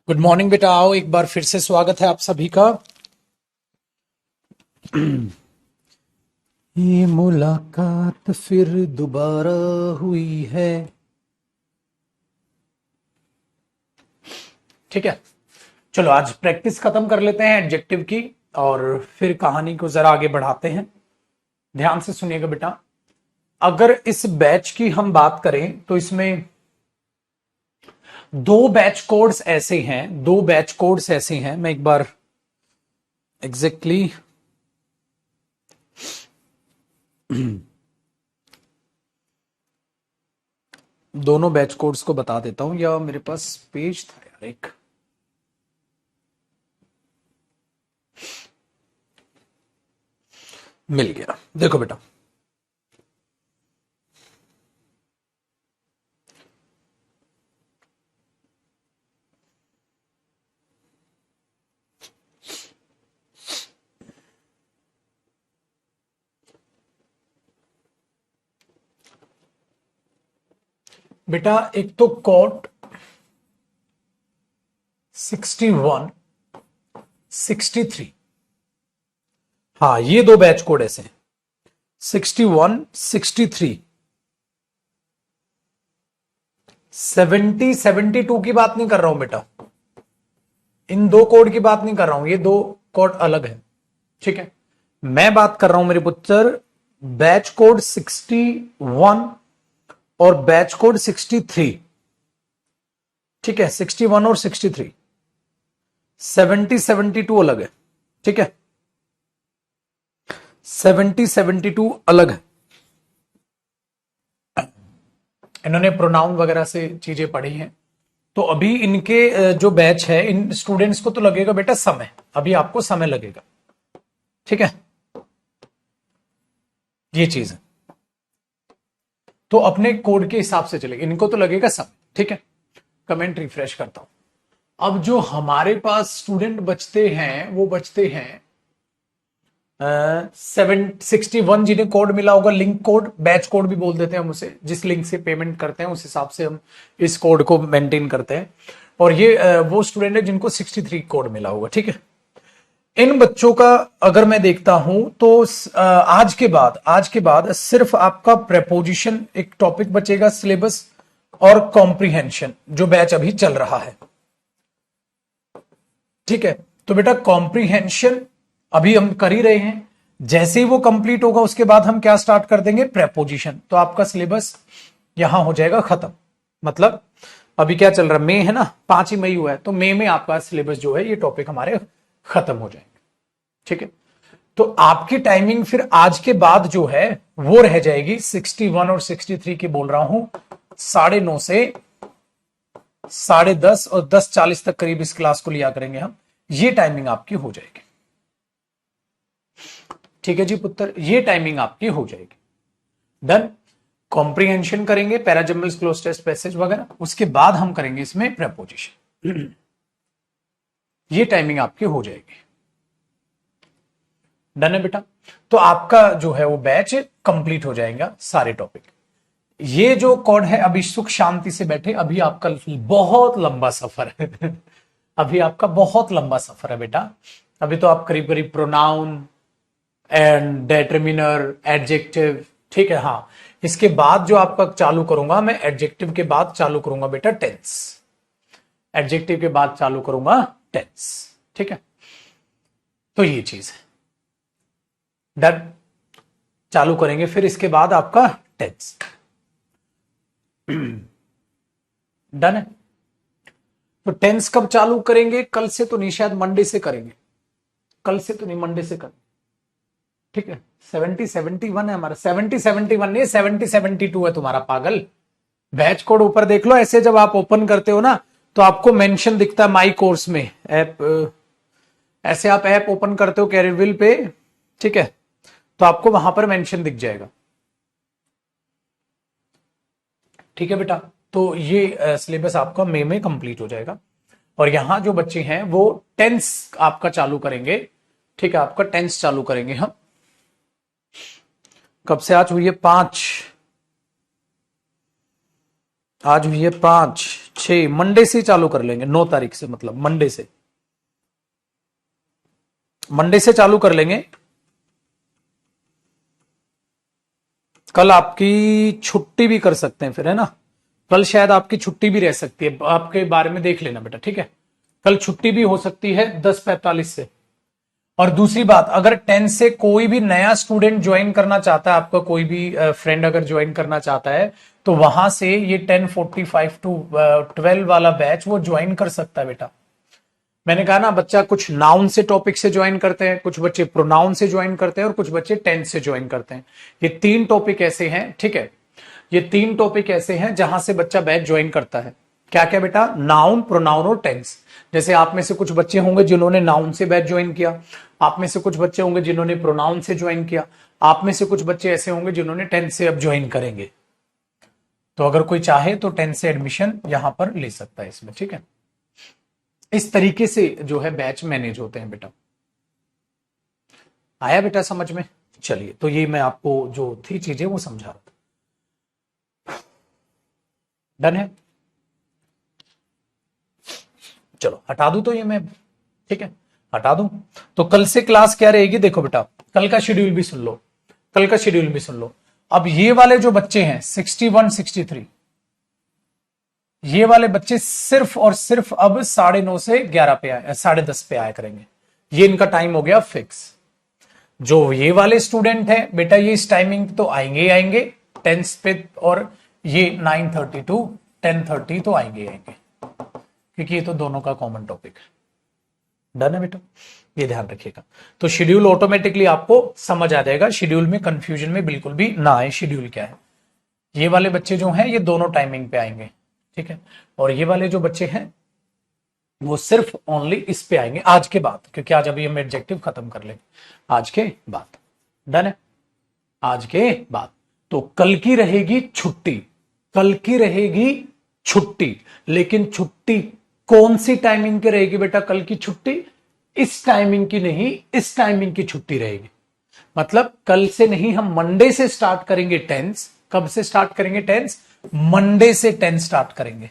Good morning बेटा। आओ एक बार फिर से स्वागत है आप सभी का। ये मुलाकात फिर दोबारा हुई है। ठीक है, चलो आज प्रैक्टिस खत्म कर लेते हैं एडजेक्टिव की और फिर कहानी को जरा आगे बढ़ाते हैं। ध्यान से सुनिएगा बेटा। अगर इस बैच की हम बात करें तो इसमें दो बैच कोड्स ऐसे हैं। मैं एक बार एग्जैक्टली दोनों बैच कोड्स को बता देता हूं, या मेरे पास पेज था यार एक। मिल गया, देखो बेटा। बेटा एक तो कोड 61, 63। हाँ, ये दो बैच कोड ऐसे हैं, 61, 63। 70, 72 की बात नहीं कर रहा हूं बेटा, इन दो कोड की बात नहीं कर रहा हूं, ये दो कोड अलग है। ठीक है, मैं बात कर रहा हूं मेरे पुत्र बैच कोड 61 और बैच कोड 63। ठीक है, 61 और 63। 70, 72 अलग है। ठीक है, 70, 72 अलग है। इन्होंने प्रोनाउन वगैरह से चीजें पढ़ी हैं, तो अभी इनके जो बैच है इन स्टूडेंट्स को तो लगेगा बेटा समय, अभी आपको समय लगेगा। ठीक है, ये चीज है, तो अपने कोड के हिसाब से चलेगा, इनको तो लगेगा समय। ठीक है, कमेंट रिफ्रेश करता हूं। अब जो हमारे पास स्टूडेंट बचते हैं वो बचते हैं 761, जिन्हें कोड मिला होगा, लिंक कोड, बैच कोड भी बोल देते हैं हम उसे, जिस लिंक से पेमेंट करते हैं उस हिसाब से हम इस कोड को मेंटेन करते हैं। और ये वो स्टूडेंट है जिनको 63 कोड मिला होगा। ठीक है, इन बच्चों का अगर मैं देखता हूं तो आज के बाद सिर्फ आपका प्रेपोजिशन एक टॉपिक बचेगा सिलेबस, और कॉम्प्रिहेंशन जो बैच अभी चल रहा है। ठीक है, तो बेटा कॉम्प्रिहेंशन अभी हम कर ही रहे हैं, जैसे ही वो कंप्लीट होगा उसके बाद हम क्या स्टार्ट कर देंगे, प्रेपोजिशन। तो आपका सिलेबस यहां हो जाएगा खत्म। मतलब अभी क्या चल रहा है, मई है ना, 5 ही मई हुआ है, तो मई में आपका सिलेबस जो है ये टॉपिक हमारे खत्म हो जाएंगे। ठीक है, तो आपकी टाइमिंग फिर आज के बाद जो है वो रह जाएगी 61 और 63 की बोल रहा हूं, 9:30 से 10:30 और 10:40 तक करीब इस क्लास को लिया करेंगे हम। ये टाइमिंग आपकी हो जाएगी। ठीक है जी पुत्र, ये टाइमिंग आपकी हो जाएगी। डन। कॉम्प्रिहेंशन करेंगे, पैराजम्बल्स, क्लोज टेस्ट, पैसेज वगैरह, उसके बाद हम करेंगे इसमें प्रेपोजिशन। ये टाइमिंग आपकी हो जाएगी। डन है बेटा, तो आपका जो है वो बैच कंप्लीट हो जाएगा सारे टॉपिक। ये जो कोड है अभी सुख शांति से बैठे, अभी आपका बहुत लंबा सफर है। अभी आपका बहुत लंबा सफर है बेटा। अभी तो आप करीब करीब प्रोनाउन एंड डेटरमिनर, एडजेक्टिव। ठीक है, हाँ, इसके बाद जो आपका चालू करूंगा मैं, एडजेक्टिव के बाद चालू करूंगा बेटा टेंस। एडजेक्टिव के बाद चालू करूंगा टेंस। ठीक है, तो ये चीज है। डन। चालू करेंगे फिर इसके बाद आपका टेंस। डन है, तो टेंस कब चालू करेंगे, कल से तो नहीं, शायद मंडे से करेंगे। कल से तो नहीं, मंडे से करेंगे। ठीक है, 70, 71 है हमारा, 70, 71 नहीं, 70, 72 है तुम्हारा पागल। बैच कोड ऊपर देख लो, ऐसे जब आप ओपन करते हो ना तो आपको मेंशन दिखता है माई कोर्स में ऐप, ऐसे आप ऐप ओपन करते हो कैरियरविल पे। ठीक है, तो आपको वहां पर मेंशन दिख जाएगा। ठीक है बेटा, तो ये सिलेबस आपका मई में कंप्लीट हो जाएगा। और यहां जो बच्चे हैं वो टेंस आपका चालू करेंगे। ठीक है, आपका टेंस चालू करेंगे हम। कब से? आज हुई है 5, आज हुई है 5। 6 मंडे से चालू कर लेंगे, 9 तारीख से, मतलब मंडे से चालू कर लेंगे। कल आपकी छुट्टी भी कर सकते हैं फिर, है ना? कल शायद आपकी छुट्टी भी रह सकती है, आपके बारे में देख लेना बेटा, ठीक है? कल छुट्टी भी हो सकती है 10:45 से। और दूसरी बात, अगर 10 से कोई भी नया स्टूडेंट ज्वाइन करना चाहता है, आपका कोई भी फ्रेंड अगर ज्वाइन करना चाहता है, तो वहां से ये 10:45 टू 12 वाला बैच वो ज्वाइन कर सकता है बेटा। मैंने कहा ना, बच्चा कुछ नाउन से टॉपिक से ज्वाइन करते हैं, कुछ बच्चे प्रोनाउन से ज्वाइन करते हैं, और कुछ बच्चे टेंस से ज्वाइन करते हैं। ये 3 टॉपिक ऐसे हैं, ठीक है? ये 3 टॉपिक ऐसे हैं जहां से बच्चा बैच ज्वाइन करता है। क्या क्या बेटा? नाउन, प्रोनाउन और टेंस। जैसे आप में से कुछ बच्चे होंगे जिन्होंने नाउन से बैच ज्वाइन किया, आप में से कुछ बच्चे होंगे जिन्होंने प्रोनाउन से ज्वाइन किया, आप में से कुछ बच्चे ऐसे होंगे जिन्होंने टेंस से अब ज्वाइन करेंगे। तो अगर कोई चाहे तो टेंस से एडमिशन यहां पर ले सकता है इसमें, ठीक है? इस तरीके से जो है बैच मैनेज होते हैं बेटा। आया बेटा समझ में? चलिए, तो ये मैं आपको जो थी चीजें वो समझा रहा था। डन है? चलो हटा दूं तो ये मैं, ठीक है, हटा दूं। तो कल से क्लास क्या रहेगी? देखो बेटा, कल का शेड्यूल भी सुन लो, कल का शेड्यूल भी सुन लो। अब ये वाले जो बच्चे हैं 61, 63, ये वाले बच्चे सिर्फ और सिर्फ अब 9:30 से 11 पे आए, 10:30 पे आया करेंगे। ये इनका टाइम हो गया फिक्स। जो ये वाले स्टूडेंट है बेटा, ये इस टाइमिंग तो आएंगे ही आएंगे 10 पे, और ये 9:30 टू 10:30 तो आएंगे ही आएंगे, क्योंकि ये तो दोनों का कॉमन टॉपिक है। डन है बेटा? ये ध्यान रखिएगा। तो शेड्यूल ऑटोमेटिकली आपको समझ आ जाएगा, शेड्यूल में कंफ्यूजन में बिल्कुल भी ना आए शेड्यूल क्या है। ये वाले बच्चे जो हैं ये दोनों टाइमिंग पे आएंगे, ठीक है? और ये वाले जो बच्चे हैं वो सिर्फ ओनली इस पे आएंगे आज के बाद, क्योंकि आज अभी हम एडजेक्टिव खत्म कर लेंगे आज के बाद। डन है? आज के बाद। तो कल की रहेगी छुट्टी, कल की रहेगी छुट्टी, लेकिन छुट्टी कौन सी टाइमिंग की रहेगी बेटा? कल की छुट्टी इस टाइमिंग की नहीं, इस टाइमिंग की छुट्टी रहेगी। मतलब कल से नहीं, हम मंडे से स्टार्ट करेंगे टेंस। कब से स्टार्ट करेंगे टेंस? मंडे से टेंस स्टार्ट करेंगे।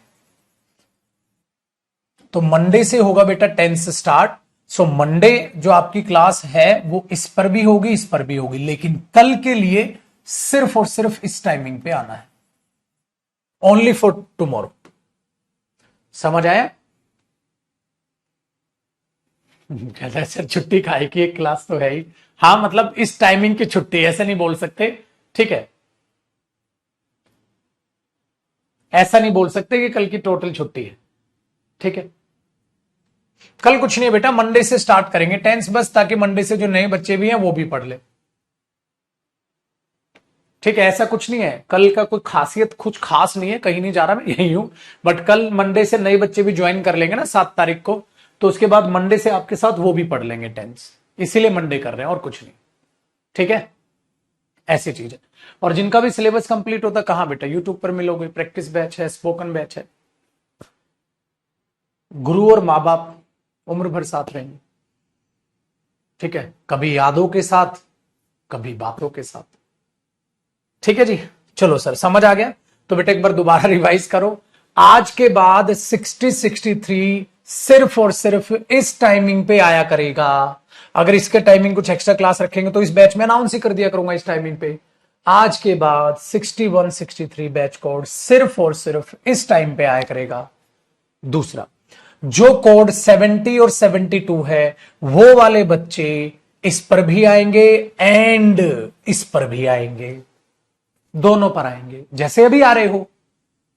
तो मंडे से होगा बेटा टेंस स्टार्ट। सो मंडे जो आपकी क्लास है वो इस पर भी होगी, इस पर भी होगी, लेकिन कल के लिए सिर्फ और सिर्फ इस टाइमिंग पे आना है, ओनली फॉर टुमारो। समझ आया? कहता है सर छुट्टी खाए की एक क्लास तो है ही। हाँ, मतलब इस टाइमिंग की छुट्टी, ऐसे नहीं बोल सकते, ठीक है? ऐसा नहीं बोल सकते कि कल की टोटल छुट्टी है, ठीक है? कल कुछ नहीं बेटा, मंडे से स्टार्ट करेंगे टेंस, बस ताकि मंडे से जो नए बच्चे भी हैं वो भी पढ़ ले, ठीक है? ऐसा कुछ नहीं है, कल का कोई खासियत कुछ खास नहीं है, कहीं नहीं जा रहा मैं, यही हूं। बट कल मंडे से नए बच्चे भी ज्वाइन कर लेंगे ना 7 तारीख को, तो उसके बाद मंडे से आपके साथ वो भी पढ़ लेंगे टेंस, इसीलिए मंडे कर रहे हैं और कुछ नहीं, ठीक है? ऐसी चीज है। और जिनका भी सिलेबस कंप्लीट होता, कहां बेटा? यूट्यूब पर मिलोगे, प्रैक्टिस बैच है, स्पोकन बैच है। गुरु और माँ बाप उम्र भर साथ रहेंगे, ठीक है? कभी यादों के साथ, कभी बातों के साथ, ठीक है जी? चलो सर समझ आ गया? तो बेटा एक बार दोबारा रिवाइज करो। आज के बाद 60, 63 सिर्फ और सिर्फ इस टाइमिंग पे आया करेगा। अगर इसके टाइमिंग कुछ एक्स्ट्रा क्लास रखेंगे तो इस बैच में अनाउंस ही कर दिया करूंगा इस टाइमिंग पे। आज के बाद 61, 63 बैच कोड सिर्फ और सिर्फ इस टाइम पे आया करेगा। दूसरा, जो कोड 70 और 72 है वो वाले बच्चे इस पर भी आएंगे एंड इस पर भी आएंगे, दोनों पर आएंगे, जैसे अभी आ रहे हो।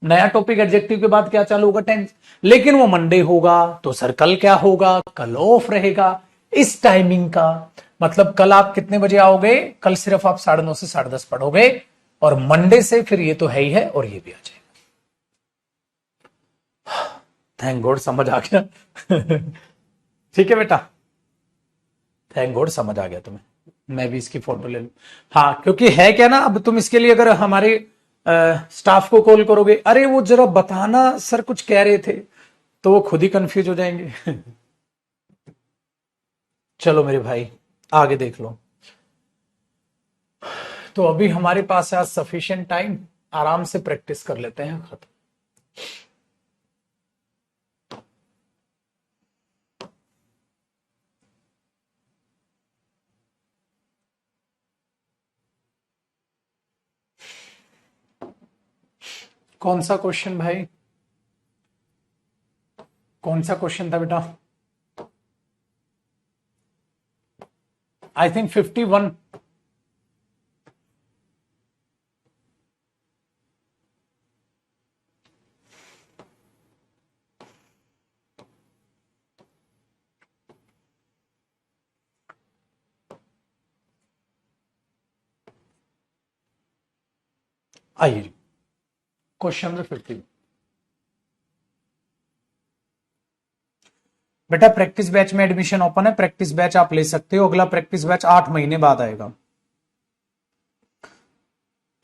नया टॉपिक एडजेक्टिव के बाद क्या चालू होगा? टेंस। लेकिन वो मंडे होगा, तो सर कल क्या होगा? कल ऑफ रहेगा इस टाइमिंग का। मतलब कल आप कितने बजे आओगे? कल सिर्फ आप 9:30 से 10:30 पढ़ोगे, और मंडे से फिर ये तो है ही है और ये भी आ जाएगा। थैंक गॉड समझ आ गया। ठीक है बेटा, थैंक गॉड समझ आ गया तुम्हें। मैं भी इसकी फोटो ले लूं। हाँ, क्योंकि है क्या ना, अब तुम इसके लिए अगर हमारे स्टाफ को कॉल करोगे, अरे वो जरा बताना सर कुछ कह रहे थे, तो वो खुद ही कंफ्यूज हो जाएंगे। चलो मेरे भाई आगे देख लो। तो अभी हमारे पास है आज सफिशिएंट टाइम, आराम से प्रैक्टिस कर लेते हैं, खत्म। कौन सा क्वेश्चन भाई, कौन सा क्वेश्चन था बेटा? I think 51। आइए क्वेश्चन नंबर 50। बेटा प्रैक्टिस बैच में एडमिशन ओपन है, प्रैक्टिस बैच आप ले सकते हो। अगला प्रैक्टिस बैच 8 महीने बाद आएगा।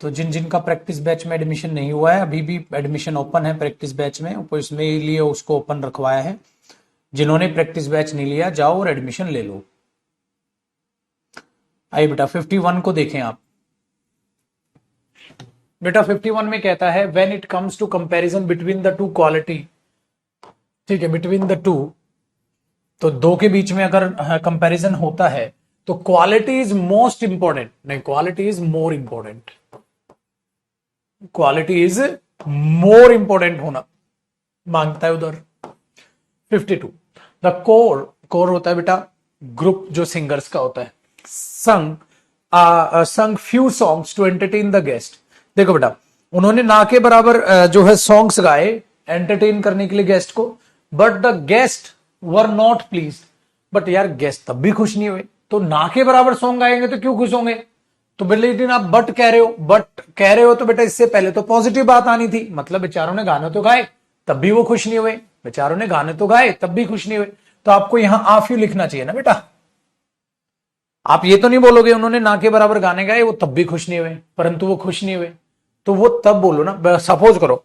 तो जिन जिन का प्रैक्टिस बैच में एडमिशन नहीं हुआ है, अभी भी एडमिशन ओपन है प्रैक्टिस बैच में, तो इसमें लिए उसको ओपन रखवाया है। जिन्होंने प्रैक्टिस बैच नहीं लिया जाओ और एडमिशन ले लो। आइए बेटा 51 को देखें आप। बेटा 51 में कहता है when it comes to comparison between the two quality, ठीक है, बिटवीन द टू, तो दो के बीच में अगर कंपैरिजन होता है तो क्वालिटी इज मोस्ट इंपॉर्टेंट, नहीं quality is more important, quality is more important होना मांगता है उधर। 52 द कोर, कोर होता है बेटा ग्रुप जो सिंगर्स का होता है। Sang few songs to entertain the guest. देखो बेटा उन्होंने ना के बराबर जो है सॉन्ग्स गाए एंटरटेन करने के लिए गेस्ट को, but the guest were not please. But यार गेस्ट तब भी खुश नहीं हुए, तो ना के बराबर सॉन्ग गाएंगे तो क्यों खुश होंगे? तो लेकिन आप बट कह रहे हो, बट कह रहे हो तो बेटा इससे पहले तो पॉजिटिव बात आनी थी, मतलब बेचारों ने गाने तो गाए तब भी वो खुश नहीं हुए, बेचारों ने गाने तो गाए तब भी खुश नहीं हुए। तो आपको यहां ऑफ यू लिखना चाहिए ना बेटा। आप ये तो नहीं बोलोगे उन्होंने ना के बराबर गाने गाए वो तब भी खुश नहीं हुए, परंतु वो खुश नहीं हुए, तो वो तब बोलो ना। सपोज करो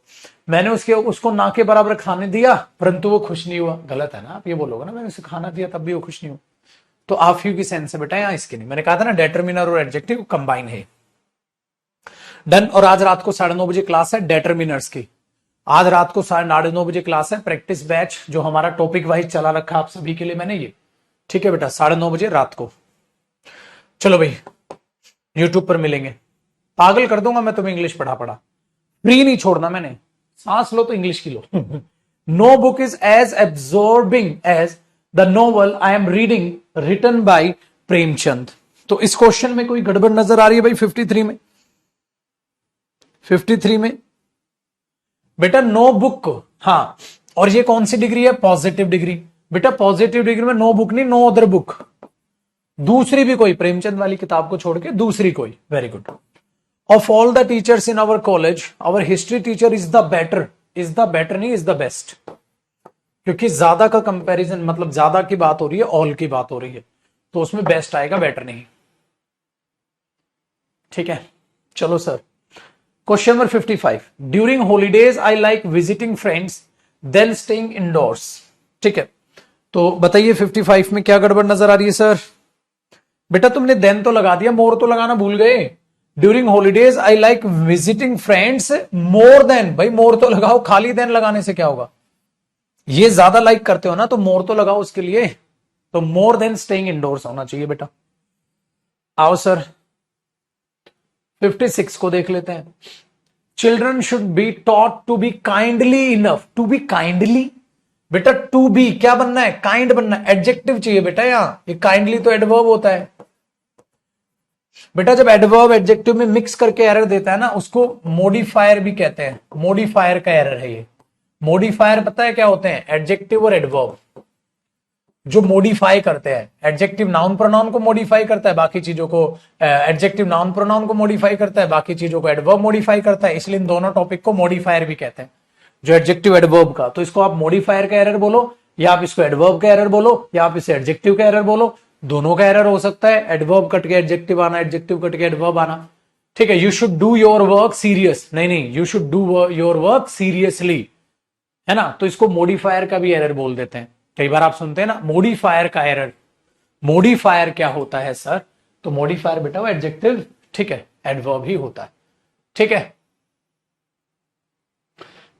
मैंने उसको ना के बराबर खाने दिया परंतु वो खुश नहीं हुआ, गलत है ना। आप ये बोलोगे ना मैंने उसे खाना दिया तब भी वो खुश नहीं हुआ। तो ऑफ यू की सेंस है बेटा यहाँ इसके नहीं। मैंने कहा था ना डेटरमिनर और एडजेक्टिव कंबाइन है। डन। और आज रात को 9:30 बजे क्लास है डेटरमिनर्स की। आज रात को 9:30 बजे क्लास है, प्रैक्टिस बैच जो हमारा टॉपिक वाइज चला रखा आप सभी के लिए मैंने ये, ठीक है बेटा 9:30 बजे रात को। चलो भाई यूट्यूब पर मिलेंगे। पागल कर दूंगा मैं तुम्हें इंग्लिश पढ़ा पढ़ा, फ्री नहीं छोड़ना मैंने। सांस लो तो इंग्लिश की लो। No book is as absorbing as the novel I am reading written by Premchand. तो इस क्वेश्चन में कोई गड़बड़ नजर आ रही है भाई? 53 में, 53 में बेटा नो बुक, हाँ। और ये कौन सी डिग्री है? Positive degree. बेटा पॉजिटिव डिग्री में नो बुक नहीं, नो अदर बुक, दूसरी भी कोई, प्रेमचंद वाली किताब को छोड़ के दूसरी कोई। Very good. Of all the teachers in our college our history teacher is the better, is the better नहीं इज द बेस्ट, क्योंकि ज्यादा का कंपैरिजन मतलब ज्यादा की बात हो रही है, ऑल की बात हो रही है, तो उसमें बेस्ट आएगा बेटर नहीं। ठीक है चलो sir. Question number 55 during holidays I like visiting friends then staying indoors. ठीक है तो बताइए 55 में क्या गड़बड़ नजर आ रही है सर? बेटा तुमने देन तो लगा दिया, मोर तो लगाना भूल गए। During holidays I like visiting friends more than, भाई मोर तो लगाओ, खाली देन लगाने से क्या होगा? ये ज्यादा लाइक करते हो ना तो मोर तो लगाओ उसके लिए, तो मोर देन स्टेइंग इंडोर्स होना चाहिए बेटा। आओ सर 56 को देख लेते हैं। Children should be taught to be kindly enough, to be kindly, बेटा टू बी क्या बनना है? काइंड बनना है, एडजेक्टिव चाहिए बेटा यहां। ये काइंडली तो एडवर्ब होता है बेटा, जब एडवर्ब एडजेक्टिव में मिक्स करके एरर देता है ना उसको मॉडिफायर भी कहते हैं। मॉडिफायर का एरर है ये। मॉडिफायर पता है क्या होते हैं? एडजेक्टिव और एडवर्ब जो मॉडिफाई करते हैं। एडजेक्टिव नाउन प्रोनाउन को मॉडिफाई करता है, बाकी चीजों को एडजेक्टिव नाउन प्रोनाउन को मॉडिफाई करता है, बाकी चीजों को एडवर्ब मॉडिफाई करता है। इसलिए इन दोनों टॉपिक को मॉडिफायर भी कहते हैं, जो एडजेक्टिव एडवर्ब का। तो इसको आप मॉडिफायर का एरर बोलो, या आप इसको एडवर्ब का एरर बोलो, या आप इसे एडजेक्टिव का एरर बोलो। दोनों का एरर हो सकता है, एडवर्ब कट के एडजेक्टिव आना, एडजेक्टिव कट के एडवर्ब आना। ठीक है। You should do your work serious, नहीं you should do your work seriously, है ना। तो इसको मॉडिफायर का भी एरर बोल देते हैं। कई बार आप सुनते हैं ना मॉडिफायर का एरर। मॉडिफायर क्या होता है सर? तो मॉडिफायर बेटा वो एडजेक्टिव, ठीक है, एडवर्ब ही होता है। ठीक है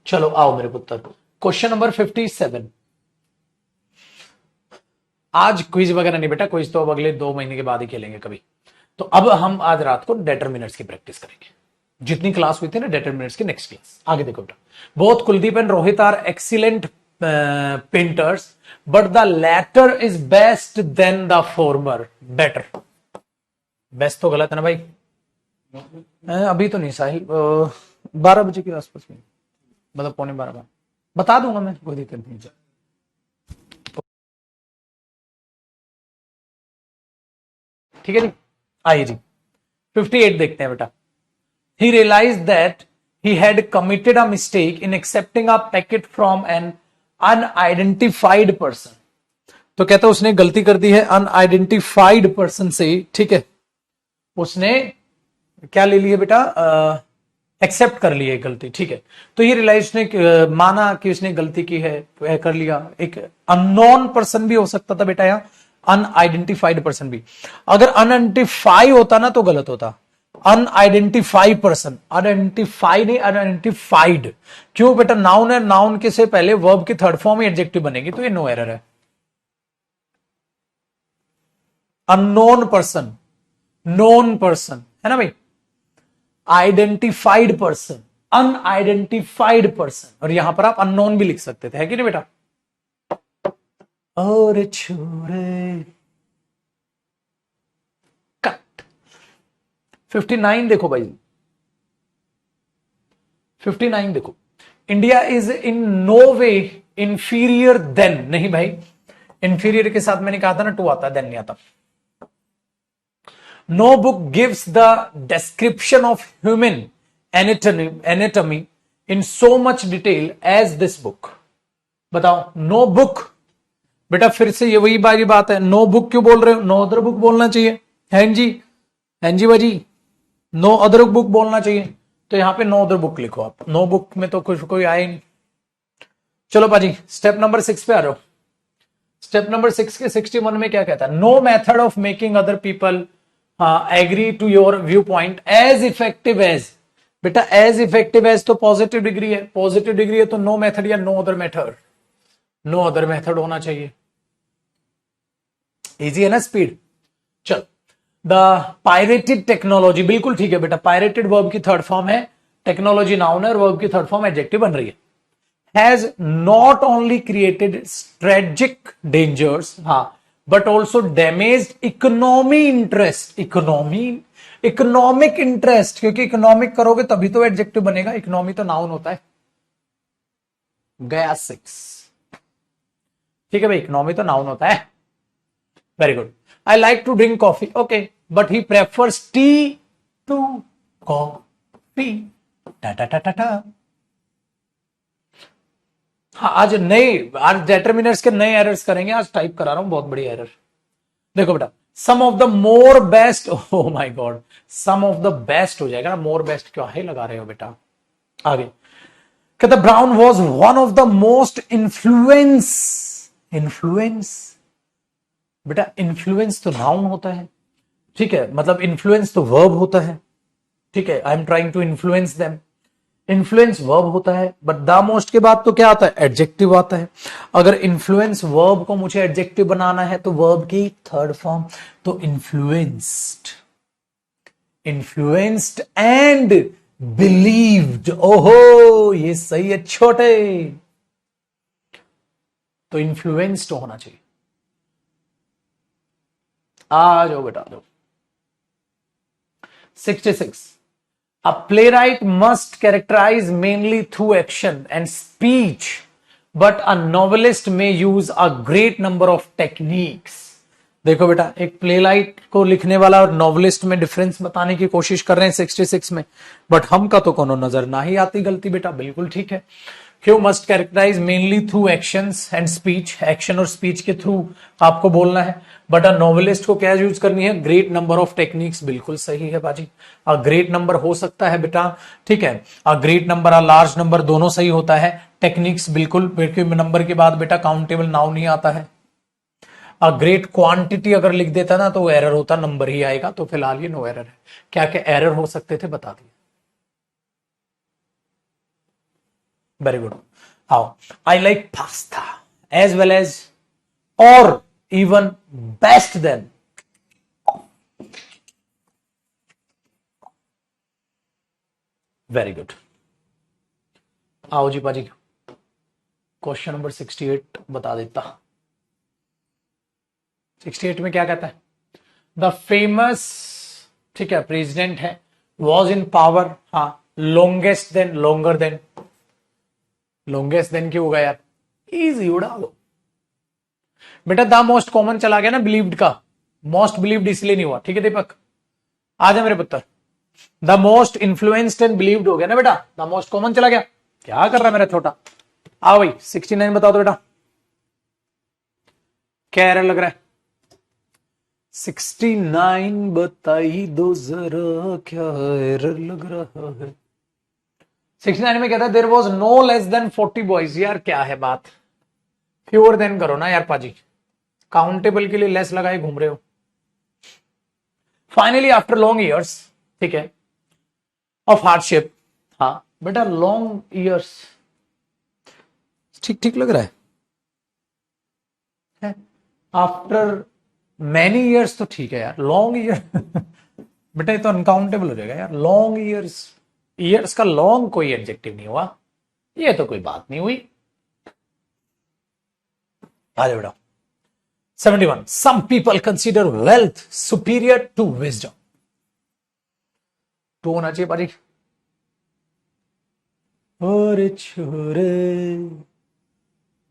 चलो आओ मेरे पुत्र, क्वेश्चन नंबर 57। आज क्विज वगैरह नहीं बेटा, क्विज तो अब अगले 2 महीने के बाद ही खेलेंगे कभी। तो अब हम आज रात को डिटरमिनर्स की प्रैक्टिस करेंगे। जितनी क्लास हुई थी ना डिटरमिनर्स की, नेक्स्ट क्लास। आगे देखो बेटा, both Kuldeep and Rohit are excellent painters but the latter is best than the former. Better, best तो गलत है ना भाई। अभी तो नहीं साहिल, 12 बजे के आसपास में, मतलब पौने 12 बता दूंगा मैं, कोई दिक्कत नहीं। ठीक है जी, आइए जी 58 देखते हैं बेटा। He realized that he had committed a mistake in accepting a packet from an unidentified person. तो कहता है उसने गलती कर दी है अनआइडेंटिफाइड पर्सन से। ठीक है, उसने क्या ले लिया बेटा, एक्सेप्ट कर लिया गलती। ठीक है, तो ये रियलाइज ने माना कि उसने गलती की है, कर लिया। एक अननोन पर्सन भी हो सकता था बेटा, यहां अनआइडेंटिफाइड पर्सन भी। अगर अनआइडेंटिफाई होता ना तो गलत होता। अनआइडेंटिफाइड पर्सन, आइडेंटिफाई नहीं अनआइडेंटिफाइड। क्यों बेटा, नाउन है, नाउन के से पहले वर्ब की थर्ड फॉर्म ही एडजेक्टिव बनेगी, तो ये नो एरर है। अननोन पर्सन, नोन पर्सन है ना भाई, आइडेंटिफाइड पर्सन, अनआइडेंटिफाइड पर्सन, और यहां पर आप अननोन भी लिख सकते थे, है कि नहीं बेटा। और छोरे कट। 59 देखो भाई, 59 देखो, India is in no way inferior than. नहीं भाई, इंफीरियर के साथ मैंने कहा था ना टू आता है, देन नहीं आता। No book gives the description of human anatomy in so much detail as this book. बताओ, नो बुक। बेटा फिर से ये वही बारी बात है, नो बुक क्यों बोल रहे हो, नो अदर बुक बोलना चाहिए। हैं जी, हैं जी भाजी, नो अदर बुक बोलना चाहिए, तो यहां पे नो अदर बुक लिखो आप। नो बुक में तो कुछ कोई आए नहीं। चलो भाजी स्टेप नंबर 6 पे आ जाओ। स्टेप नंबर 6 के 61 में क्या कहता है, no method of making other people agree to your view point as effective as. बेटा एज इफेक्टिव एज तो पॉजिटिव डिग्री है, पॉजिटिव डिग्री है तो नो मेथड या no other method, no other method होना चाहिए। इजी है ना स्पीड। चल, द पायरेटेड टेक्नोलॉजी, बिल्कुल ठीक है बेटा, पायरेटेड वर्ब की थर्ड फॉर्म है, टेक्नोलॉजी नाउन है, और वर्ब की थर्ड फॉर्म एडजेक्टिव बन रही है। Has not only created strategic dangers, हाँ, but also damage economy interest. Economic interest, क्योंकि इकोनॉमिक करोगे तभी तो एडजेक्टिव बनेगा, इकोनॉमी तो नाउन होता है। गया 6। ठीक है भाई, इकोनॉमी तो नाउन होता है। Very good. I like to drink coffee. Okay, but he prefers tea to coffee. Ta ta ta ta ta. हाँ, आज डेटरमिनर्स के नए एरर्स करेंगे, आज टाइप करा रहा हूं बहुत बड़ी एरर। देखो बेटा, some of the more best, oh my god, some of the best हो जाएगा ना, मोर बेस्ट क्यों है लगा रहे हो बेटा। आगे कहता brown was one of the most influence. बेटा इन्फ्लुएंस तो नाउन होता है, ठीक है, मतलब इन्फ्लुएंस तो वर्ब होता है। ठीक है, I am trying to influence them, influence verb होता है, बट द मोस्ट के बाद तो क्या आता है, एडजेक्टिव आता है। अगर इन्फ्लुएंस वर्ब को मुझे एडजेक्टिव बनाना है तो वर्ब की थर्ड फॉर्म, तो इन्फ्लुएंस्ड, इन्फ्लुएंस्ड एंड बिलीव्ड। ओहो ये सही है छोटे, तो इन्फ्लुएंस्ड होना चाहिए। आ जाओ बेटा, दो 66। A playwright must characterize mainly through action and speech, but a novelist may use a great number of techniques. देखो बेटा, एक प्लेराइट को लिखने वाला और नॉवलिस्ट में डिफरेंस बताने की कोशिश कर रहे हैं 66 में, बट हम का तो कोनो नजर ना ही आती गलती बेटा, बिल्कुल ठीक है। क्यों, must characterise mainly through actions and speech, action और स्पीच के थ्रू आपको बोलना है। बट अ नॉवेलिस्ट को क्या यूज करनी है, ग्रेट नंबर ऑफ टेक्निक्स, बिल्कुल सही है बाजी। अ ग्रेट नंबर हो सकता है बेटा, ठीक है, a great number, a large number, दोनों सही होता है। टेक्निक्स बिल्कुल, नंबर के बाद बेटा काउंटेबल नाउन नहीं आता है। अ ग्रेट क्वांटिटी अगर लिख देता ना तो एरर होता, नंबर ही आएगा, तो फिलहाल ये नो एरर है। क्या क्या एरर हो सकते थे बता दिए। Very good. How, I like pasta as well as और even best then. Very good. आओ जी पाजी, क्वेश्चन नंबर 68 बता देता। 68 में क्या कहता है? द फेमस, ठीक है, प्रेसिडेंट है, वॉज इन पावर, हाँ, longest than, longer than, longest than क्यों होगा यार? इजी उड़ा लो बेटा। द मोस्ट कॉमन चला गया ना बिलीव्ड का, मोस्ट बिलीव्ड इसलिए नहीं हुआ, ठीक है दीपक? आ जा मेरे पुत्र। The most influenced and believed हो गया ना बेटा, द मोस्ट कॉमन चला गया। क्या कर रहा है मेरा छोटा? आओ भाई 69 बताओ तो बेटा, क्या एरर लग रहा है? 69 बताई दो जरा, क्या एरर लग रहा है? 69 में कहता है there was no less than 40 boys. यार क्या है बात, फ्यूअर देन करो ना यार पाजी, काउंटेबल के लिए लेस लगाए घूम रहे हो। फाइनली आफ्टर लॉन्ग ईयर्स, ठीक है, ऑफ हार्डशिप, हाँ बेटा लॉन्ग ईयर्स, ठीक ठीक लग रहा है? आफ्टर मैनी ईयर्स तो ठीक है यार, लॉन्ग ईयर बेटा ये तो अनकाउंटेबल हो जाएगा यार। लॉन्ग ईयर्स, ईयर्स का लॉन्ग कोई एडजेक्टिव नहीं हुआ, ये तो कोई बात नहीं हुई। आ जाओ बेटा 71, some people consider wealth superior to wisdom. तो होना चाहिए पारी। और छोरे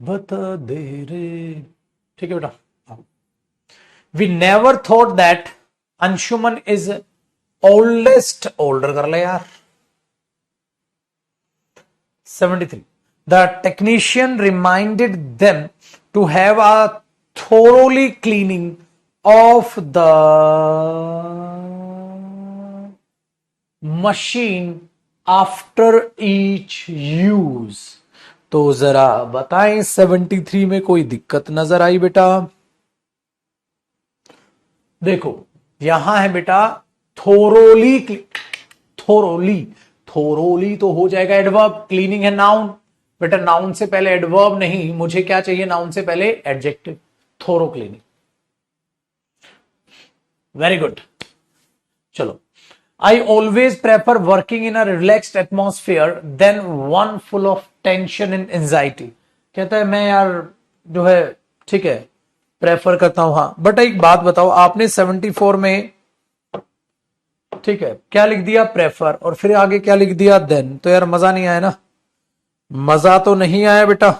बता दे रे, ठीक है बेटा। We never thought that Anshuman is oldest, older कर ले यार। 73, the technician reminded them to have a thoroughly cleaning of the machine after each use। तो जरा बताएं 73 में कोई दिक्कत नजर आई बेटा? देखो यहां है बेटा थोरोली, थोरोली, थोरोली तो हो जाएगा एडवर्ब, क्लीनिंग है नाउन बेटा, नाउन से पहले एडवर्ब नहीं, मुझे क्या चाहिए? नाउन से पहले adjective, thorough cleaning. Very good. चलो, I always prefer working in a relaxed atmosphere than one full of tension and anxiety. कहता है मैं यार जो है, ठीक है, प्रेफर करता हूं, हाँ। बट एक बात बताओ, आपने 74 में, ठीक है, क्या लिख दिया? प्रेफर, और फिर आगे क्या लिख दिया? देन। तो यार मजा नहीं आया ना, मजा तो नहीं आया बेटा।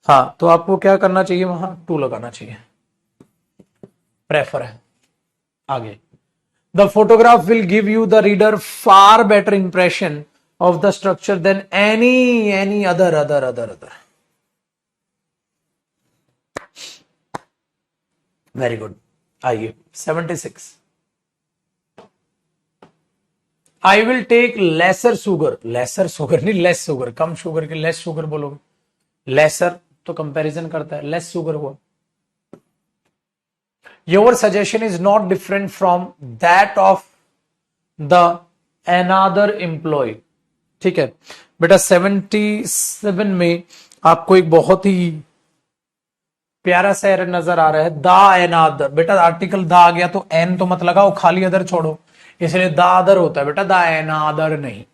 हाँ, तो आपको क्या करना चाहिए? वहां टू लगाना चाहिए, प्रेफर है। आगे, the photograph will give you the reader far better impression of the structure than any other other other other. Very good. आइए 76, I will take lesser sugar, lesser sugar नहीं, लेस शुगर, कम sugar के less sugar बोलोगे, lesser तो comparison करता है, less sugar हुआ। Your suggestion is not different from that of the another employ, ठीक है बेटा। 77 में आपको एक बहुत ही प्यारा सा एरर नजर आ रहा है, द एनादर। बेटा आर्टिकल द आ गया तो एन तो मत लगाओ, खाली अदर छोड़ो, इसलिए द अदर होता है बेटा, द एनादर नहीं।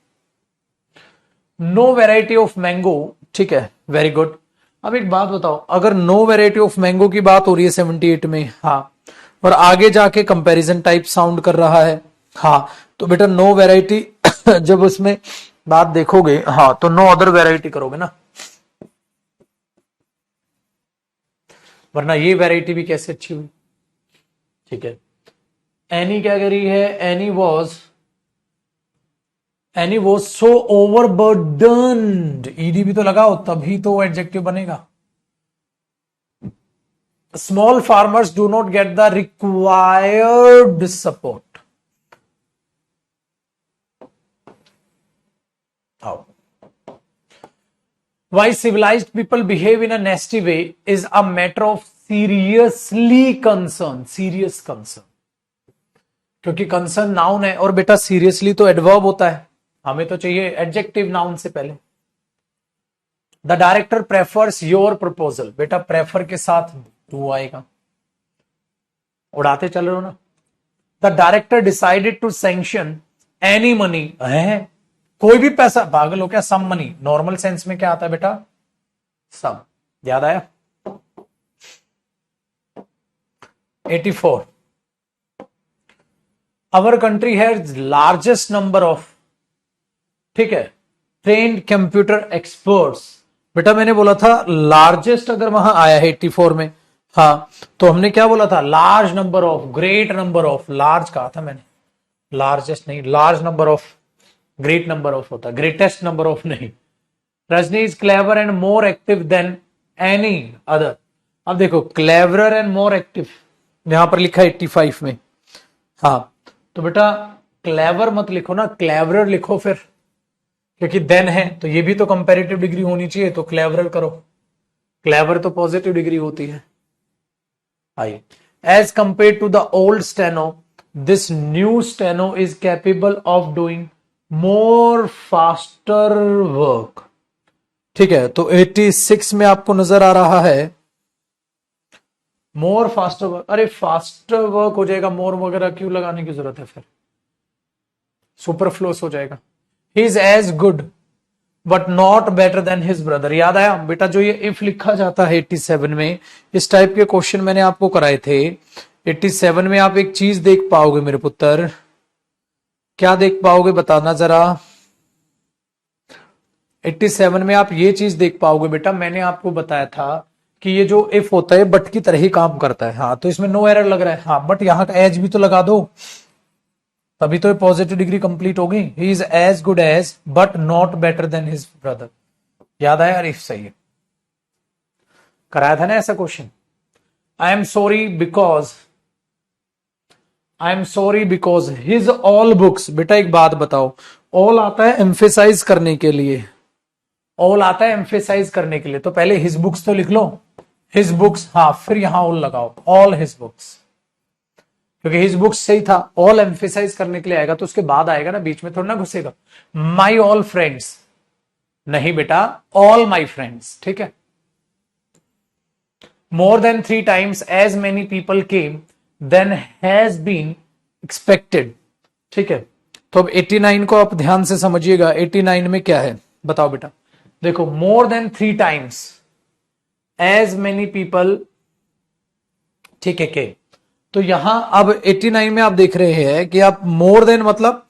नो वेराइटी ऑफ मैंगो, ठीक है, वेरी गुड। अब एक बात बताओ, अगर नो वेराइटी ऑफ मैंगो की बात हो रही है 78 में, हाँ, और आगे जाके कंपैरिजन टाइप साउंड कर रहा है, हाँ, तो बेटा नो वेराइटी जब उसमें बात देखोगे, हाँ, तो नो अदर वेराइटी करोगे ना, वरना ये वेराइटी भी कैसे अच्छी हुई, ठीक है। एनी क्या कह रही है? एनी वॉज सो ओवरबर्डन्ड, ईडी भी तो लगाओ तभी तो एडजेक्टिव बनेगा। Small farmers do not get the required support. आओ, why civilized people behave in a nasty way is a matter of seriously concern, serious concern। क्योंकि कंसर्न नाउन है, और बेटा सीरियसली तो एडवर्ब होता है, हमें तो चाहिए एडजेक्टिव नाउन से पहले। The director prefers your proposal, बेटा प्रेफर के साथ टू आएगा, उड़ाते चल रहे हो ना। The director decided to sanction any money है, कोई भी पैसा, पागल हो क्या, सम मनी, नॉर्मल सेंस में क्या आता है बेटा, सम। याद आया? 84, our country has largest number of, ठीक है, ट्रेन्ड कंप्यूटर एक्सपर्ट्स। बेटा मैंने बोला था लार्जेस्ट अगर वहां आया है 84 में, हाँ, तो हमने क्या बोला था, large number of, great number of, large कहा था मैंने, लार्जेस्ट नहीं, large number of, great number of होता, ग्रेटेस्ट नंबर ऑफ नहीं। Rajni is clever and more active than any other. अब देखो क्लेवरर एंड मोर एक्टिव यहां पर लिखा है 85 में, हाँ, तो बेटा क्लेवर मत लिखो ना, क्लेवरर लिखो फिर, क्योंकि देन है तो ये भी तो कंपैरेटिव डिग्री होनी चाहिए, तो क्लेवरर करो, क्लेवर तो पॉजिटिव डिग्री होती है। आइए, as compare to the old steno this new steno is capable of doing more faster work. ठीक है, तो 86 में आपको नजर आ रहा है मोर फास्टर वर्क, अरे फास्टर वर्क हो जाएगा, मोर वगैरह क्यों लगाने की जरूरत है, फिर सुपरफ्लोस हो जाएगा। He is as good but not better than his brother. याद आया बेटा, जो ये इफ लिखा जाता है 87 में, इस टाइप के क्वेश्चन मैंने आपको कराए थे। 87 में आप एक चीज देख पाओगे मेरे पुत्र, क्या देख पाओगे बताना जरा। 87 में आप ये चीज देख पाओगे बेटा, मैंने आपको बताया था कि ये जो इफ होता है बट की तरह ही काम करता है, हाँ, तो इसमें नो एरर लग रहा है, हाँ, बट यहां का एज भी तो लगा दो, तभी तो पॉजिटिव डिग्री कंप्लीट होगी। He is as good as but not better than his brother. याद आया? इफ सही है, कराया था ना ऐसा question. I am sorry because his all books. बेटा एक बात बताओ, ऑल आता है एम्फेसाइज करने के लिए, ऑल आता है एम्फेसाइज करने के लिए, तो पहले हिज बुक्स तो लिख लो, हिज बुक्स, हाँ, फिर यहां ऑल लगाओ, ऑल हिज बुक्स, क्योंकि हिज बुक्स सही था, ऑल एम्फेसाइज करने के लिए आएगा तो उसके बाद आएगा ना, बीच में थोड़ा ना घुसेगा। माई ऑल फ्रेंड्स नहीं बेटा, ऑल माई फ्रेंड्स, ठीक है। More than 3 times as many people came than has been expected, ठीक है। तो अब 89 को आप ध्यान से समझिएगा, 89 में क्या है बताओ बेटा। देखो, more than 3 times as many people, ठीक है, के, तो यहां अब 89 में आप देख रहे हैं कि आप मोर देन मतलब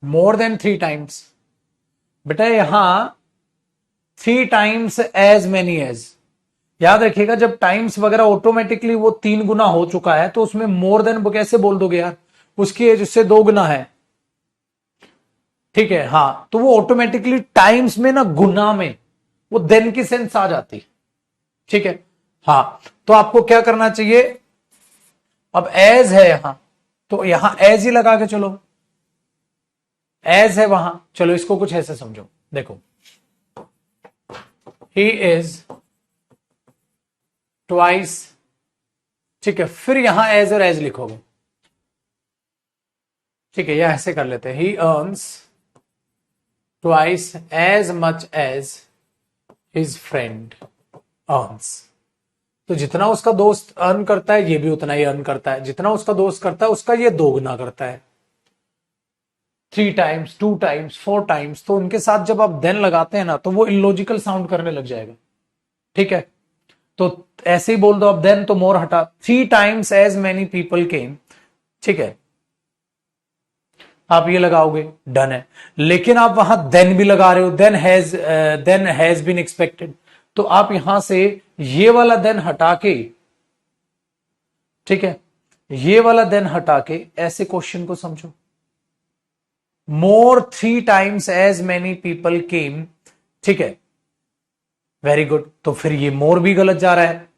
मोर देन 3 times, बेटा यहां 3 times एज मेनी एज, याद रखिएगा जब टाइम्स वगैरह ऑटोमेटिकली वो 3 गुना हो चुका है तो उसमें मोर देन कैसे बोल दोगे यार, उसकी एज उससे 2 गुना है, ठीक है, हाँ, तो वो ऑटोमेटिकली टाइम्स में ना, गुना में वो देन की सेंस आ जाती, ठीक है, हाँ, तो आपको क्या करना चाहिए, अब एज है यहां, तो यहां एज ही लगा के चलो, एज है वहां, चलो इसको कुछ ऐसे समझो, देखो, ही इज ट्वाइस, ठीक है, फिर यहां एज और एज लिखोगे, ठीक है, यह ऐसे कर लेते हैं, he earns twice as much as his friend earns. तो जितना उसका दोस्त अर्न करता है ये भी उतना ही अर्न करता है, जितना उसका दोस्त करता है उसका ये 2 गुना करता है, 3 times 2 times 4 times, तो उनके साथ जब आप देन लगाते हैं ना तो वो इलॉजिकल साउंड करने लग जाएगा, ठीक है, तो ऐसे ही बोल दो अब देन, तो मोर हटा, 3 times as many people came, ठीक है, आप ये लगाओगे, डन है, लेकिन आप वहां देन भी लगा रहे हो, देन हैज बीन एक्सपेक्टेड, तो आप यहां से ये वाला देन हटा के, ठीक है, ये वाला देन हटा के ऐसे क्वेश्चन को समझो, more 3 times as many people came, ठीक है, वेरी गुड, तो फिर ये मोर भी गलत जा रहा है,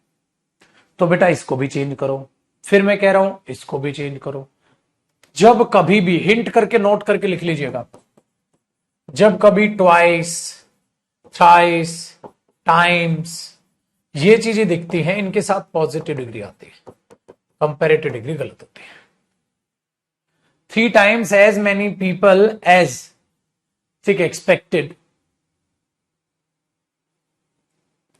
तो बेटा इसको भी चेंज करो, फिर मैं कह रहा हूं इसको भी चेंज करो। जब कभी भी हिंट करके नोट करके लिख लीजिएगा, जब कभी ट्वाइस, थ्राइस, टाइम्स ये चीजें दिखती हैं, इनके साथ पॉजिटिव डिग्री आती है, कंपैरेटिव डिग्री गलत होती है। 3 times as many people as, ठीक है, expected,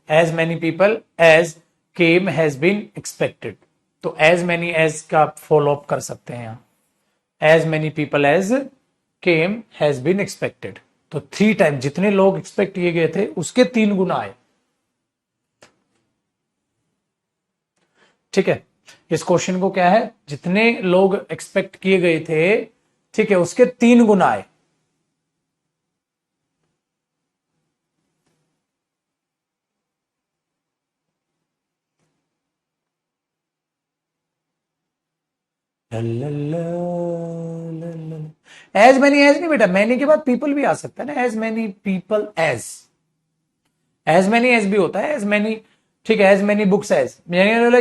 as many people as came has been expected. तो एज मैनी एज का फॉलो अप कर सकते हैं यहां। As many people as came has been expected. तो 3 टाइम जितने लोग एक्सपेक्ट किए गए थे उसके 3 गुना आए। ठीक है, इस क्वेश्चन को क्या है, जितने लोग एक्सपेक्ट किए गए थे, ठीक है, उसके 3 गुना आए। एज मैनी एज नहीं बेटा, मैनी के बाद पीपल भी आ सकता है ना, as many people as many as भी होता है, एज मैनी, ठीक है, as many books as,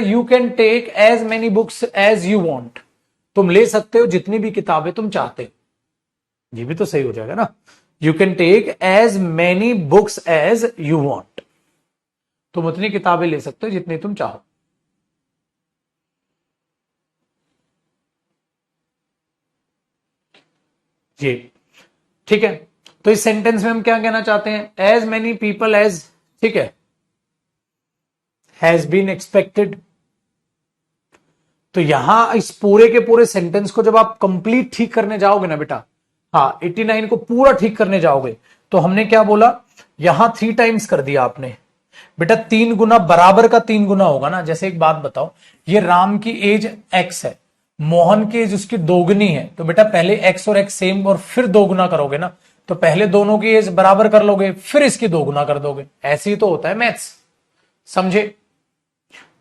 you can take as many books as you want. तुम ले सकते हो जितनी भी किताबें तुम चाहते हो, ये भी तो सही हो जाएगा ना। You can take as many books as you want. तुम उतनी किताबें ले सकते हो जितनी तुम चाहो। जी, ठीक है। तो इस सेंटेंस में हम क्या कहना चाहते हैं, एज मैनी पीपल एज, ठीक है, हैज बीन एक्सपेक्टेड। तो यहां इस पूरे के पूरे सेंटेंस को जब आप कंप्लीट ठीक करने जाओगे ना बेटा, हाँ 89 को पूरा ठीक करने जाओगे, तो हमने क्या बोला, यहां 3 टाइम्स कर दिया आपने बेटा। 3 गुना बराबर का 3 गुना होगा ना। जैसे एक बात बताओ, ये राम की एज x है, मोहन की एज उसकी दोगुनी है, तो बेटा पहले x और x सेम और फिर 2 गुना करोगे ना, तो पहले दोनों की एज बराबर कर लोगे फिर इसकी 2 गुना कर दोगे। ऐसे ही तो होता है मैथ्स, समझे?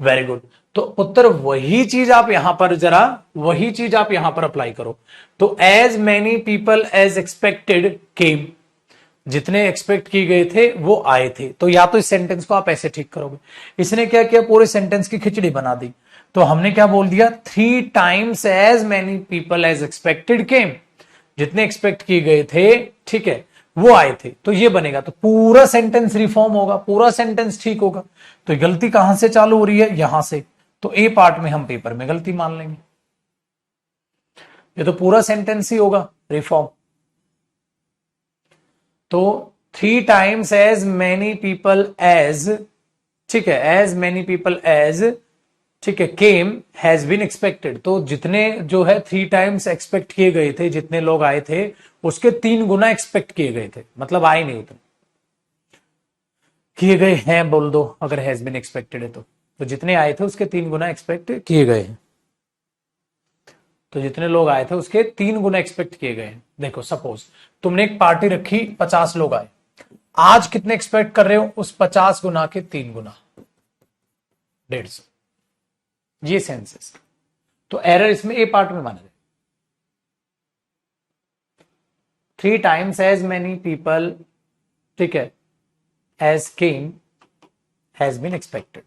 Very good. तो उत्तर वही चीज आप यहां पर जरा, वही चीज आप यहां पर अप्लाई करो। तो as many people as expected came, जितने एक्सपेक्ट किए गए थे वो आए थे। तो या तो इस सेंटेंस को आप ऐसे ठीक करोगे। इसने क्या किया, पूरे सेंटेंस की खिचड़ी बना दी। तो हमने क्या बोल दिया, 3 times as many people as expected came, जितने एक्सपेक्ट किए गए थे, ठीक है, वो आए थे। तो ये बनेगा, तो पूरा सेंटेंस रिफॉर्म होगा, पूरा सेंटेंस ठीक होगा। तो गलती कहां से चालू हो रही है, यहां से। तो ए पार्ट में हम पेपर में गलती मान लेंगे, ये तो पूरा सेंटेंस ही होगा रिफॉर्म। तो 3 times as many people as, ठीक है, एज मैनी पीपल एज, ठीक है, केम हैज बीन एक्सपेक्टेड। तो जितने जो है 3 टाइम्स एक्सपेक्ट किए गए थे, जितने लोग आए थे उसके 3 गुना एक्सपेक्ट किए गए थे, मतलब आए नहीं उतने किए गए हैं, बोल दो अगर हैज बीन एक्सपेक्टेड है तो जितने आए थे उसके 3 गुना एक्सपेक्ट किए गए हैं। तो जितने लोग आए थे उसके 3 गुना एक्सपेक्ट किए गए हैं। देखो सपोज तुमने एक पार्टी रखी, 50 लोग आए, आज कितने एक्सपेक्ट कर रहे हो, उस 50 गुना के 3 गुना, 150। ये सेंस है। तो एरर इसमें ए पार्ट में माना जाए। 3 टाइम्स एज मैनी पीपल, ठीक है, as came has been expected.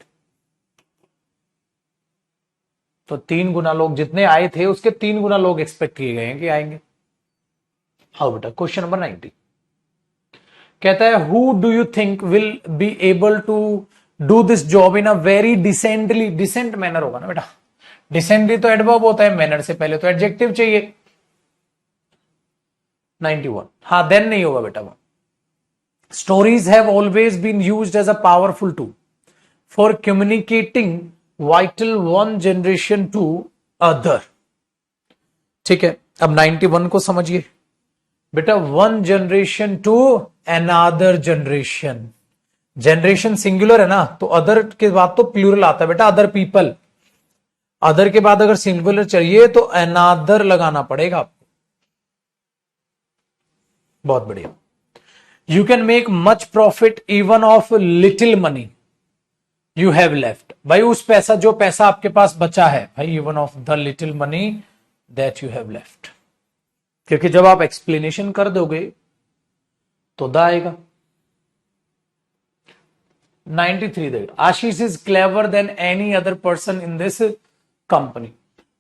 तो 3 गुना लोग जितने आए थे उसके 3 गुना लोग एक्सपेक्ट किए गए हैं कि आएंगे। हाँ बेटा, क्वेश्चन नंबर 90 कहता है, who do you think will be able to do this job in a very decently, decent manner होगा ना बेटा, डिसेंटली तो एडवर्ब होता है, मैनर से पहले तो एडजेक्टिव चाहिए। 91, हाँ देन नहीं होगा बेटा वो। Stories have always been used as a powerful tool for communicating vital one generation to other. ठीक है, अब 91 को समझिए बेटा, one generation to another generation. Generation singular है ना, तो अदर के बाद तो प्लूरल आता है बेटा, अदर पीपल। अदर के बाद अगर सिंगुलर चाहिए तो अनदर लगाना पड़ेगा आपको। बहुत बढ़िया। You can make much profit even of little money you have left. भाई उस पैसा, जो पैसा आपके पास बचा है भाई, even of the little money that you have left. क्योंकि जब आप एक्सप्लेनेशन कर दोगे तो द आएगा। 93 देख, Ashish is clever than any other person in this company.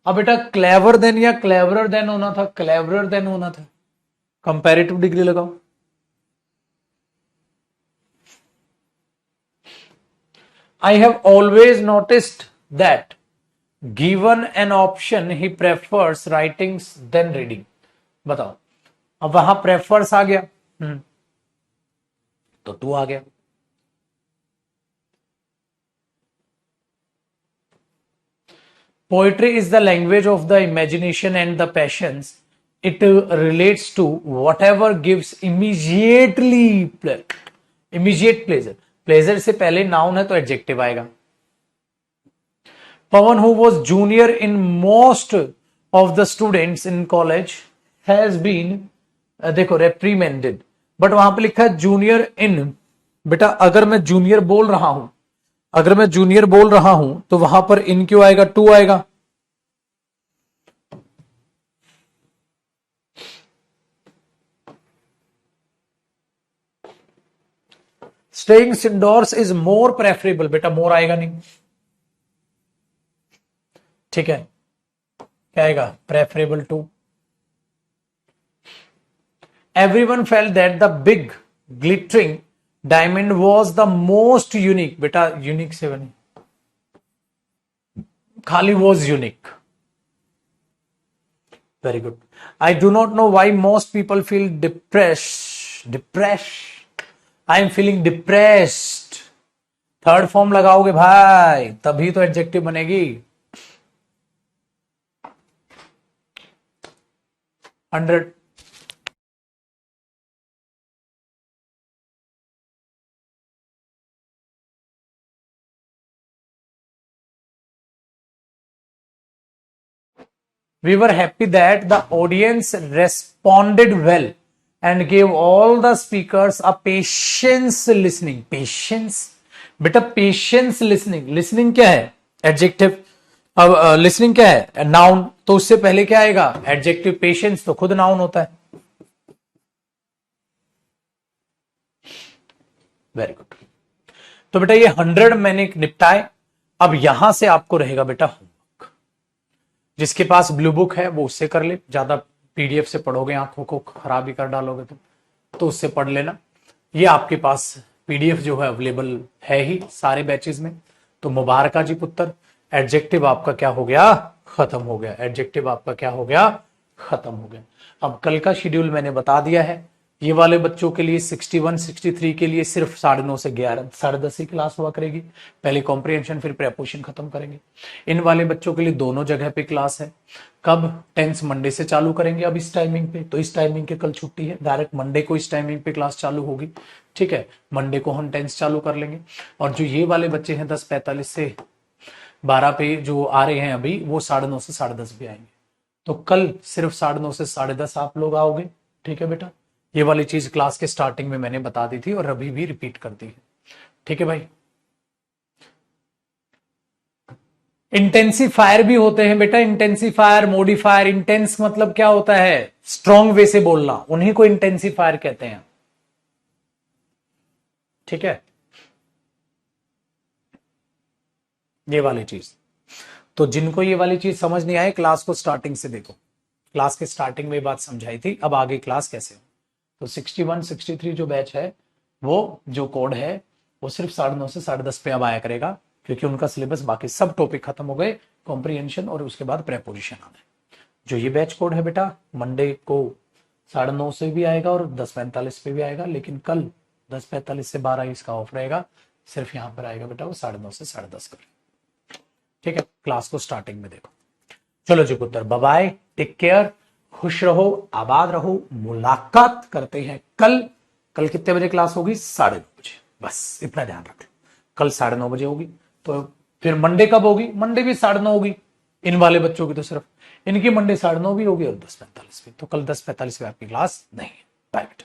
अब बेटा क्लेवर देन या क्लेवरर देन होना था, क्लेवरर देन होना था। कंपैरेटिव डिग्री लगाओ। I have always noticed that given an option he prefers writing than reading। बताओ, अब वहां प्रेफर्स आ गया, तो टू आ गया। Poetry is the language of the imagination and the passions. It relates to whatever gives immediate pleasure. Pleasure से पहले noun है तो adjective आएगा. Pawan, who was junior in most of the students in college, has been देखो reprimanded, but वहां पे लिखा है जूनियर इन. बेटा अगर मैं जूनियर बोल रहा हूं तो वहां पर इन क्यों आएगा, टू आएगा. Staying indoors is more preferable. बेटा मोर आएगा नहीं. ठीक है, क्या आएगा, preferable to. Everyone felt that the big glittering diamond was the most unique. बेटा यूनिक से बनी, खाली was unique. Very good. I do not know why most people feel depress. I am feeling depressed. Third form लगाओगे भाई तभी तो adjective बनेगी. 100. We were happy that the audience responded well and gave all the speakers a patience listening. Patience? बेटा patience listening. Listening क्या है? Adjective. अब listening क्या है? Noun. तो उससे पहले क्या आएगा? Adjective. Patience तो खुद noun होता है. Very good. तो बेटा ये 100 मैंने निपटाए. अब यहां से आपको रहेगा बेटा, जिसके पास ब्लू बुक है वो उससे कर ले. ज्यादा पीडीएफ से पढ़ोगे आंखों को खराब ही कर डालोगे तो उससे पढ़ लेना. ये आपके पास पीडीएफ जो है अवेलेबल है ही सारे बैचेस में. तो मुबारका जी पुत्र, एडजेक्टिव आपका क्या हो गया, खत्म हो गया. एडजेक्टिव आपका क्या हो गया, खत्म हो गया. अब कल का शेड्यूल मैंने बता दिया है. ये वाले बच्चों के लिए 61, 63 के लिए सिर्फ 9:30 से 11, 10:30 की क्लास हुआ करेगी. पहले कॉम्प्रिहेंशन फिर प्रेपोजिशन खत्म करेंगे. इन वाले बच्चों के लिए दोनों जगह पे क्लास है. कब, टेंस मंडे से चालू करेंगे. अब इस टाइमिंग पे, तो इस टाइमिंग के कल छुट्टी है, डायरेक्ट मंडे को इस टाइमिंग पे क्लास चालू होगी. ठीक है, मंडे को हम टेंस चालू कर लेंगे. और जो ये वाले बच्चे हैं 10:45 से 12 पे जो आ रहे हैं अभी, वो 9:30 से 10:30 भी आएंगे. तो कल सिर्फ 9:30 से 10:30 आप लोग आओगे. ठीक है बेटा, ये वाली चीज क्लास के स्टार्टिंग में मैंने बता दी थी और अभी भी रिपीट कर दी है. ठीक है भाई. इंटेंसिफायर भी होते हैं बेटा, इंटेंसिफायर, मॉडिफायर. इंटेंस मतलब क्या होता है, स्ट्रॉन्ग वे से बोलना, उन्हीं को इंटेंसिफायर कहते हैं. ठीक है, ये वाली चीज. तो जिनको ये वाली चीज समझ नहीं आए, क्लास को स्टार्टिंग से देखो. क्लास के स्टार्टिंग में बात समझाई थी, अब आगे क्लास कैसे हो. तो 61, 63 जो बैच है, वो जो कोड है वो सिर्फ 9:30 से 10:30 पे अब आया करेगा, क्योंकि उनका सिलेबस बाकी सब टॉपिक खत्म हो गए. कॉम्प्रिहेंशन और उसके बाद प्रेपोजिशन आना है. जो ये बैच कोड है बेटा, मंडे को 9:30 से भी आएगा और 10:45 पे भी आएगा. लेकिन कल 10:45 से 12 इसका ऑफ रहेगा. सिर्फ यहां पर आएगा बेटा वो 9:30 से 10:30 कर. ठीक है, क्लास को स्टार्टिंग में देखो. चलो जी पुत्र, बाय बाय, टेक केयर, खुश रहो, आबाद रहो. मुलाकात करते हैं कल. कल कितने बजे क्लास होगी, 9:30 बजे. बस इतना ध्यान रख लो, कल 9:30 बजे होगी. तो फिर मंडे कब होगी, मंडे भी 9:30 होगी. इन वाले बच्चों की तो सिर्फ इनकी मंडे 9:30 भी होगी और 10:45 भी. तो कल 10:45 पे आपकी क्लास नहीं है. बाय बेटा.